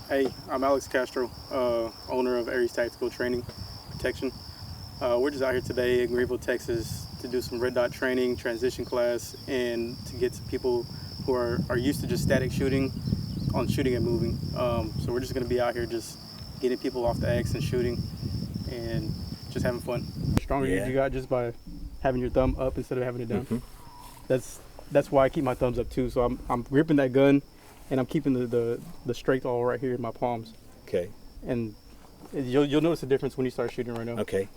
Hey, I'm Alex Castro, owner of Aries Tactical Training Protection. We're just out here today in Greenville, Texas to do some red dot training, transition class, and to get to people who are used to just static shooting on shooting and moving. So we're just going to be out here just getting people off the X and shooting and just having fun. The stronger you got just by having your thumb up instead of having it down. That's why I keep my thumbs up too. So I'm gripping that gun and I'm keeping the strength all right here in my palms. Okay. And you'll notice the difference when you start shooting right now. Okay.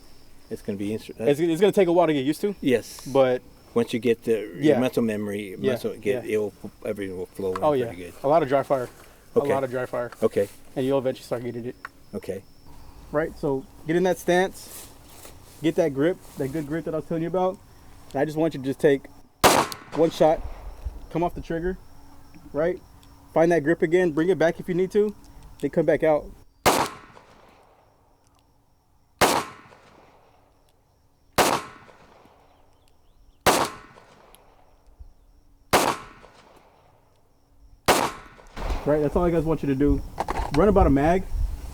It's going to be interesting. It's going to take a while to get used to. Yes. But once you get your muscle memory, everything will flow in pretty good. A lot of dry fire. Okay. A lot of dry fire. Okay. And you'll eventually start getting it. Okay. Right? So get in that stance. Get that grip, that good grip that I was telling you about. And I just want you to just take one shot, come off the trigger, right? Find that grip again, bring it back if you need to, then come back out. Right, that's all I guys want you to do. Run about a mag,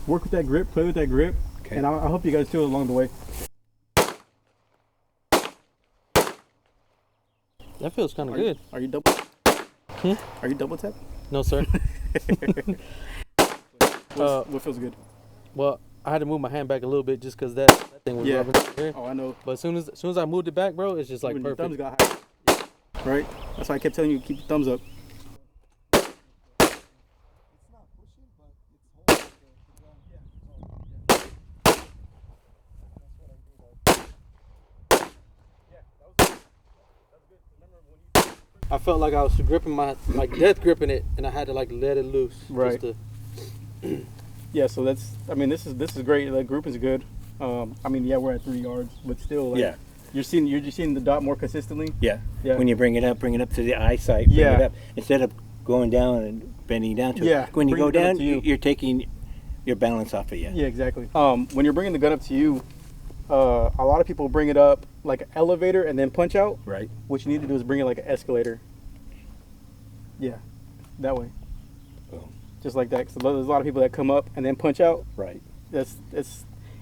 work with that grip, play with that grip, and I hope you guys do it along the way. That feels kind of good. Are you double? Are you double tap? No, sir. What feels good? Well, I had to move my hand back a little bit just because that thing was rubbing here. Oh, I know. But as soon as I moved it back, bro, it's just like perfect. Your thumbs got high. Right? That's why I kept telling you to keep your thumbs up. I felt like I was gripping death gripping it, and I had to like let it loose. Right. Yeah. So this is great. The group is good. We're at 3 yards, but still, you're just seeing the dot more consistently. Yeah. When you bring it up to the eyesight. Bring it up instead of going down and bending down to it. Yeah. When you go down, you're taking your balance off of you. Yeah, exactly. When you're bringing the gun up to you, a lot of people bring it up like an elevator and then punch out. Right. What you need to do is bring it like an escalator. Yeah, that way. Boom. Just like that. So there's a lot of people that come up and then punch out. Right.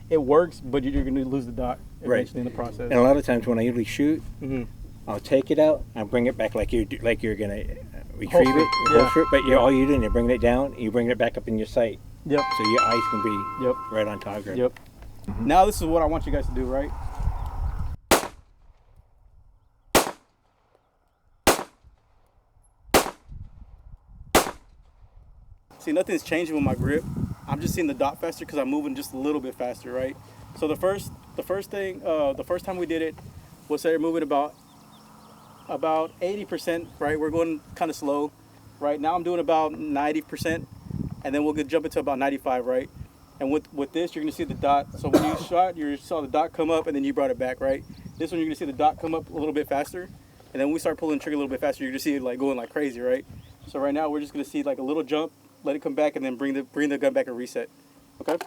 It works, but you're going to lose the dot eventually in the process. And a lot of times when I usually shoot, I'll take it out and bring it back like you're going to retrieve it, but all you're doing is bringing it down, you bring it back up in your sight. Yep. So your eyes can be right on target. Yep. Now this is what I want you guys to do, right? See, nothing's changing with my grip. I'm just seeing the dot faster because I'm moving just a little bit faster, right? So the first time we did it was say we're moving about 80%, right? We're going kind of slow, right? Now I'm doing about 90%, and then we'll jump into about 95, right? And with this, you're gonna see the dot. So when you shot, you saw the dot come up, and then you brought it back, right? This one, you're gonna see the dot come up a little bit faster, and then when we start pulling the trigger a little bit faster, you're gonna see it like going like crazy, right? So right now, we're just gonna see like a little jump, let it come back, and then bring the gun back and reset. Okay.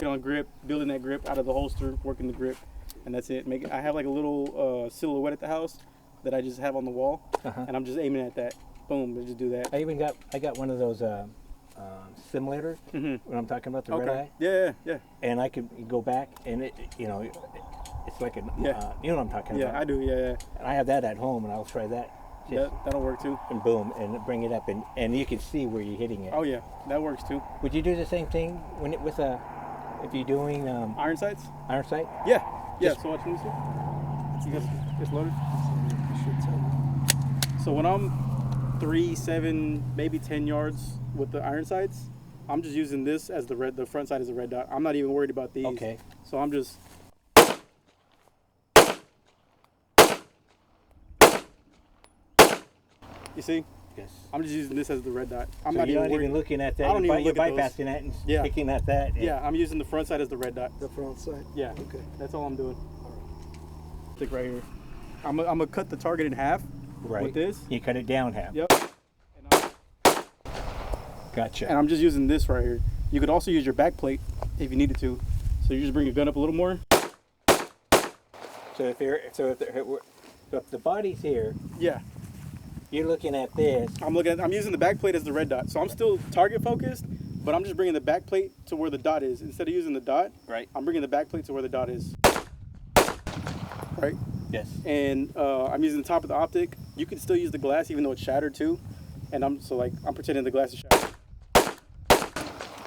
On grip, building that grip out of the holster, working the grip, and that's it. I have like a little silhouette at the house that I just have on the wall, and I'm just aiming at that. Boom, I just do that. I got one of those simulators. What I'm talking about, the red eye. Yeah. And I can go back, and it's like you know what I'm talking about. Yeah, I do. Yeah. And I have that at home, and I'll try that. That'll work too. And boom, and bring it up, and you can see where you're hitting it. Oh yeah, that works too. Would you do the same thing if you're doing iron sights? Iron sight? Yeah. So watch me see. You guys it's loaded. So when I'm 3, 7, maybe 10 yards with the iron sights, I'm just using this as the front side is a red dot. I'm not even worried about these. Okay. So I'm just. You see? Yes. I'm just using this as the red dot. I'm not even looking at that. You're bypassing that and picking at that. Yeah, I'm using the front side as the red dot. The front side? Yeah. Okay. That's all I'm doing. Stick right here. I'm gonna cut the target in half with this. You cut it down half. Yep. Gotcha. And I'm just using this right here. You could also use your back plate if you needed to. So you just bring your gun up a little more. So if the body's here, Yeah. you're looking at this. I'm using the back plate as the red dot. So I'm still target focused, but I'm just bringing the back plate to where the dot is. Instead of using the dot, Right. I'm bringing the back plate to where the dot is. Right? Yes. And I'm using the top of the optic. You can still use the glass even though it's shattered too. And I'm pretending the glass is shattered.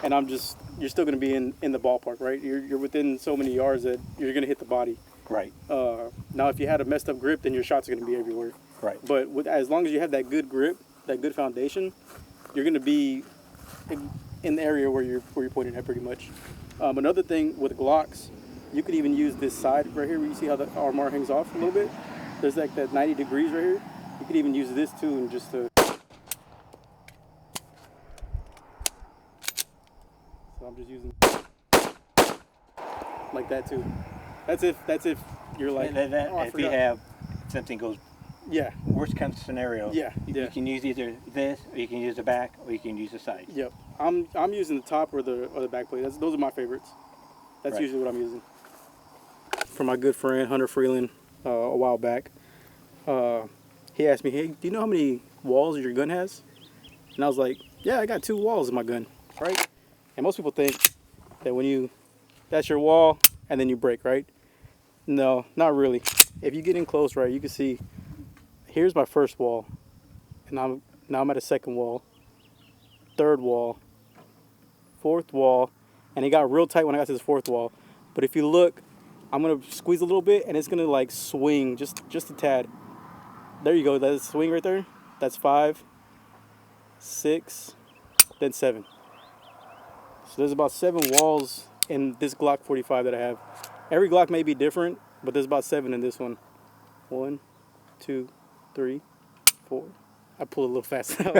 And you're still gonna be in the ballpark, right? You're within so many yards that you're gonna hit the body. Right. Now if you had a messed up grip, then your shots are gonna be everywhere. Right. But as long as you have that good grip, that good foundation, you're gonna be in the area where you're pointing at pretty much. Another thing with Glocks, you could even use this side right here where you see how the armor hangs off a little bit. There's like that 90 degrees right here. You could even use this too and just so I'm just using like that too. That's if you're like if you have something goes yeah. worst kind of scenario. Yeah. You can use either this, or you can use the back, or you can use the side. Yep. I'm using the top or the back plate. Those are my favorites. That's Right. usually what I'm using. For my good friend Hunter Freeland, a while back, he asked me, "Hey, do you know how many walls your gun has?" And I was like, "Yeah, I got 2 walls in my gun, right?" And most people think that that's your wall and then you break, right? No, not really. If you get in close, right, you can see. Here's my first wall, and now I'm at a second wall, third wall, fourth wall, and it got real tight when I got to this fourth wall. But if you look, I'm gonna squeeze a little bit, and it's gonna like swing just a tad. There you go. That's a swing right there. That's 5, 6, then 7. So there's about 7 walls in this Glock 45 that I have. Every Glock may be different, but there's about 7 in this one. 1, 2, 3, 4. I pull a little fast now.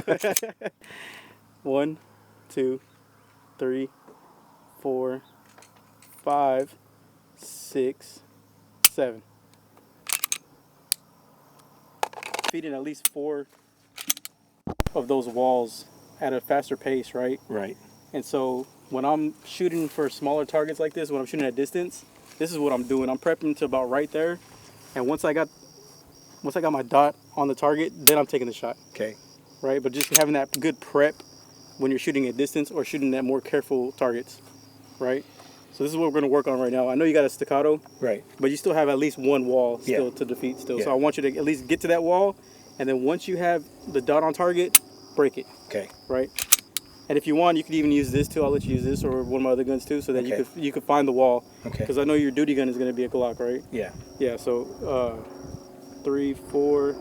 1, 2, 3, 4, 5, 6, 7. Feeding at least 4 of those walls at a faster pace, right? Right. And so when I'm shooting for smaller targets like this, when I'm shooting at distance, this is what I'm doing. I'm prepping to about right there, and once I got my dot on the target, then I'm taking the shot. Okay. Right? But just having that good prep when you're shooting at distance or shooting at more careful targets, right? So this is what we're going to work on right now. I know you got a staccato, Right. but you still have at least 1 wall still Yeah. to defeat still. Yeah. So I want you to at least get to that wall, and then once you have the dot on target, break it, Okay. right? And if you want, you could even use this too. I'll let you use this or one of my other guns too, so that Okay. you could find the wall. Okay. Because I know your duty gun is going to be a Glock, right? Yeah. Yeah. So 3, 4,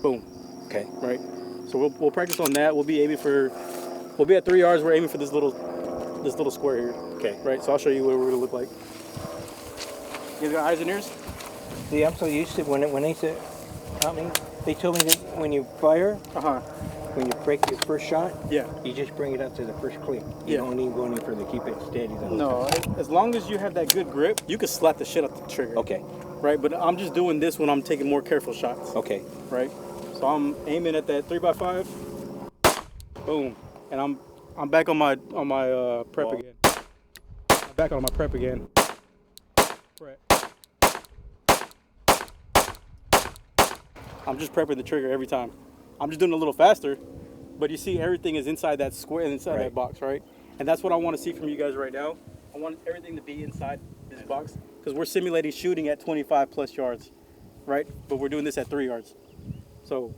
boom. Okay. Right. So we'll practice on that. We'll be at 3 yards. We're aiming for this little square here. Okay. Right. So I'll show you what we're gonna look like. You guys got eyes and ears? See, I'm so used to when they said, they told me that when you fire, when you break your first shot, Yeah. you just bring it up to the first click. You Yeah. don't even go any further. Keep it steady the whole No. time. As long as you have that good grip, you can slap the shit out the trigger. Okay. Right. But I'm just doing this when I'm taking more careful shots. Okay. Right. So I'm aiming at that 3x5. Boom. And I'm back on my prep Wall. again. I'm back on my prep again. Prep. I'm just prepping the trigger every time. I'm just doing it a little faster, but you see everything is inside that square, inside that box, right? And that's what I want to see from you guys right now. I want everything to be inside this box because we're simulating shooting at 25 plus yards, right? But we're doing this at 3 yards. So,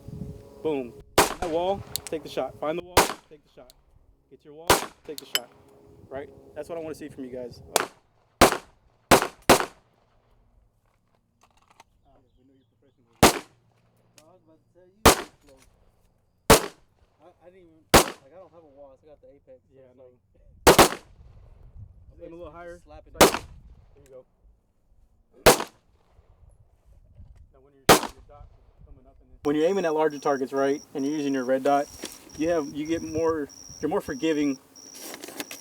boom. Find that wall, take the shot. Find the wall, take the shot. Get your wall, take the shot. Right? That's what I want to see from you guys. I didn't even, I don't have a wall, I got the apex. Yeah, I know. Aim a little higher. Slap it. There you go. Now when you're shooting your dot coming up when you're aiming at larger targets, right, and you're using your red dot, you're more forgiving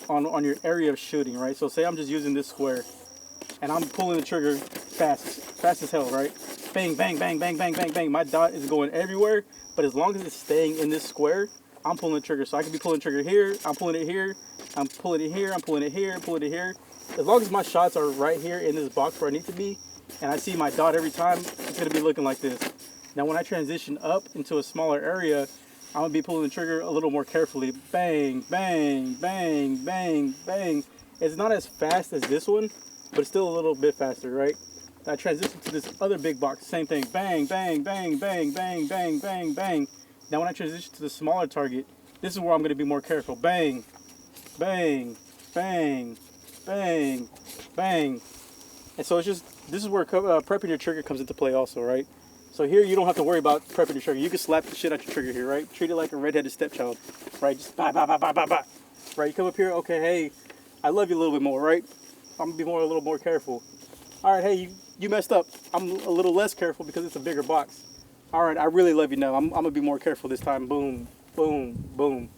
on your area of shooting, right? So say I'm just using this square and I'm pulling the trigger fast as hell, right? Bang, bang, bang, bang, bang, bang, bang. My dot is going everywhere, but as long as it's staying in this square, I'm pulling the trigger. So I could be pulling the trigger here, I'm pulling it here, I'm pulling it here, I'm pulling it here, pulling it here. as long as my shots are right here in this box where I need to be, and I see my dot every time, it's gonna be looking like this. Now when I transition up into a smaller area, I'm gonna be pulling the trigger a little more carefully. Bang, bang, bang, bang, bang. It's not as fast as this one, but it's still a little bit faster, right? I transition to this other big box, same thing. Bang, bang, bang, bang, bang, bang, bang, bang. Now when I transition to the smaller target, this is where I'm gonna be more careful. Bang, bang, bang, bang, bang. And so it's just, this is where prepping your trigger comes into play also, right? So here you don't have to worry about prepping your trigger. You can slap the shit out your trigger here, right? Treat it like a redheaded stepchild, right? Just bah, bah, bah, bah, bah, bah. Right, you come up here, okay, hey, I love you a little bit more, right? I'm gonna be a little more careful. All right, hey, you messed up. I'm a little less careful because it's a bigger box. All right, I really love you now. I'm gonna be more careful this time. Boom, boom, boom.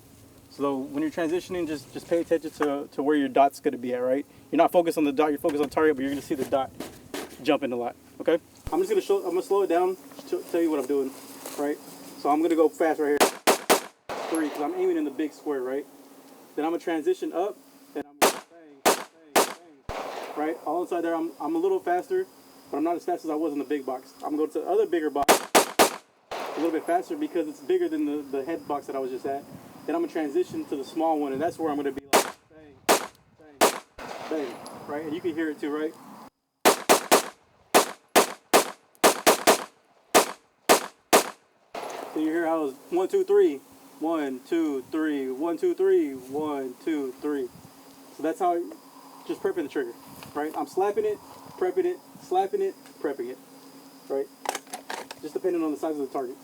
So when you're transitioning, just pay attention to where your dot's gonna be at, right? You're not focused on the dot, you're focused on target, but you're gonna see the dot jumping a lot, okay? I'm gonna slow it down to tell you what I'm doing, right? So I'm gonna go fast right here. 3, because I'm aiming in the big square, right? Then I'm gonna transition up, and I'm gonna bang, bang, bang, right? All inside there, I'm a little faster, but I'm not as fast as I was in the big box. I'm gonna go to the other bigger box, a little bit faster because it's bigger than the head box that I was just at. Then I'm gonna transition to the small one, and that's where I'm gonna be like bang, bang, bang, right? And you can hear it too, right? So you hear how it was 1, 2, 3, 1, 2, 3, 1, 2, 3, 1, 2, 3. So that's how just prepping the trigger, right? I'm slapping it, prepping it, slapping it, prepping it, right? Just depending on the size of the target.